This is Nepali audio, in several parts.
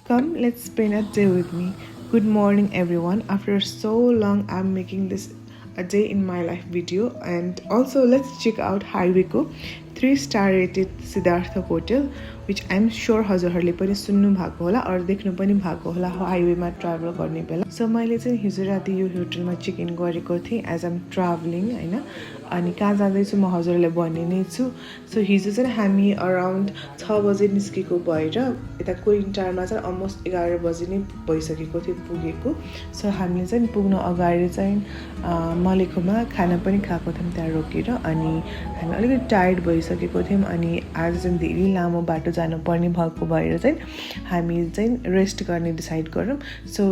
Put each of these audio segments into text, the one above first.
Come, let's spend a day with me. Good morning, everyone. After so long, I'm making this a day in my life video, and also let's check out Highwayको 3-star rated Siddhartha Hotel, which I'm sure हजुरहरूले पनि सुन्नु भएको होला अर देख्नु पनि भएको होला हाईवेमा ट्राभल गर्ने बेला. सो मैले चाहिँ हिजो राति यो होटलमा चेक इन गरेको थिएँ एज आम ट्राभलिङ हैन. अनि कहाँ जाँदैछु म हजुरलाई भन्ने नै छु. सो हिजो चाहिँ हामी अराउन्ड 6 बजे निस्केको भएर यता कोइन्टारमा चाहिँ अलमोस्ट 11 बजे नै भइसकेको थियो पुगेको. सो हामीले चाहिँ पुग्न अगाडि चाहिँ मलेकोमा खाना पनि खाएको थियौँ त्यहाँ रोकेर. अनि हामी अलिकति टायर्ड भइसकेको थियौँ अनि आज चाहिँ धेरै लामो बाटो जानुपर्ने भएको भएर चाहिँ हामी चाहिँ रेस्ट गर्ने डिसाइड गरौँ. सो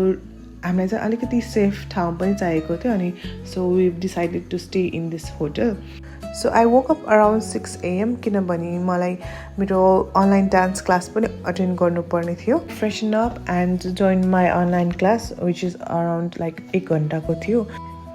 हामीलाई चाहिँ अलिकति सेफ ठाउँ पनि चाहिएको थियो अनि so we decided to stay in this hotel. So I woke up around 6 AM किनभने मलाई मेरो अनलाइन डान्स क्लास पनि अटेन्ड गर्नुपर्ने थियो. Freshen up and join my online class which is around like 1 घन्टाको थियो.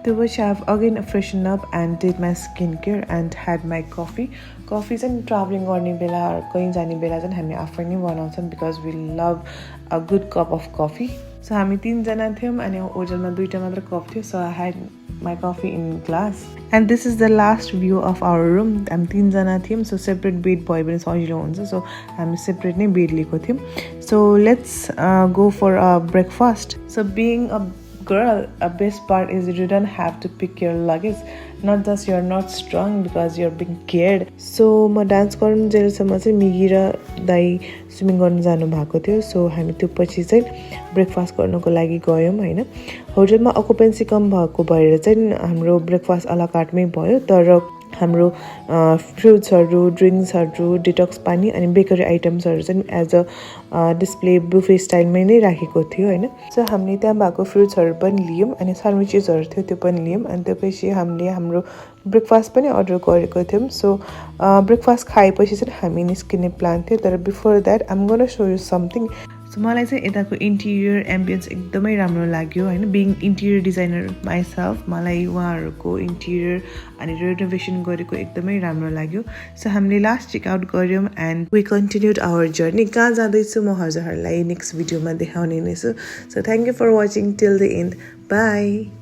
त्योपछि I again freshen up and did my skin care and had my coffee. Coffee चाहिँ ट्राभलिङ गर्ने बेला कहीँ जाने बेला चाहिँ हामी आफै नै बनाउँछौँ because we love a good cup of coffee. So हामी 3जना थियौँ अनि होटलमा 2टा मात्र कप थियो. So I had my coffee in glass and this is the last view of our room. हामी 3जना थियौँ. सो सेपरेट बेड भयो भने सजिलो हुन्छ. सो हामी सेपरेट नै बेड लिएको थियौँ. So let's go for a breakfast. So being a girl, a best part is you don't have to pick your luggage. Not just you're not strong because you're being cared. So म डान्स गर्नु जेलसम्म चाहिँ मिगी र दाई स्विमिङ गर्नु जानु भएको थियो. सो हामी त्यो पछि चाहिँ ब्रेकफास्ट गर्नको लागि गयौँ हैन. होटलमा अकुपेन्सी कम भएको भएर चाहिँ हाम्रो ब्रेकफास्ट अला कार्टमै भयो. तर हाम्रो फ्रुट्सहरू ड्रिङ्क्सहरू डिटक्स पानी अनि बेकरी आइटम्सहरू चाहिँ एज अ डिस्प्ले बुफे स्टाइलमै नै राखेको थियो हैन. सो हामीले त्यहाँ भएको फ्रुट्सहरू पनि लियौँ अनि स्यान्डविचेसहरू थियो त्यो पनि लियौँ. अनि त्यसपछि हामीले हाम्रो ब्रेकफास्ट पनि अर्डर गरेको थियौँ. सो ब्रेकफास्ट खाएपछि चाहिँ हामी निस्किने प्लान थियो. तर before that I'm gonna so you something. So मलाई चाहिँ यताको इन्टिरियर एम्बियन्स एकदमै राम्रो लाग्यो हैन. बिङ इन्टिरियर डिजाइनर माइसेल्फ मलाई उहाँहरूको इन्टिरियर अनि रेनोभेसन गरेको एकदमै राम्रो लाग्यो. सो हामीले लास्ट चेकआउट गऱ्यौँ and we continued our journey. कहाँ जाँदैछु म हजुरहरूलाई नेक्स्ट भिडियोमा देखाउने नै छु. So thank you for watching till the end. By.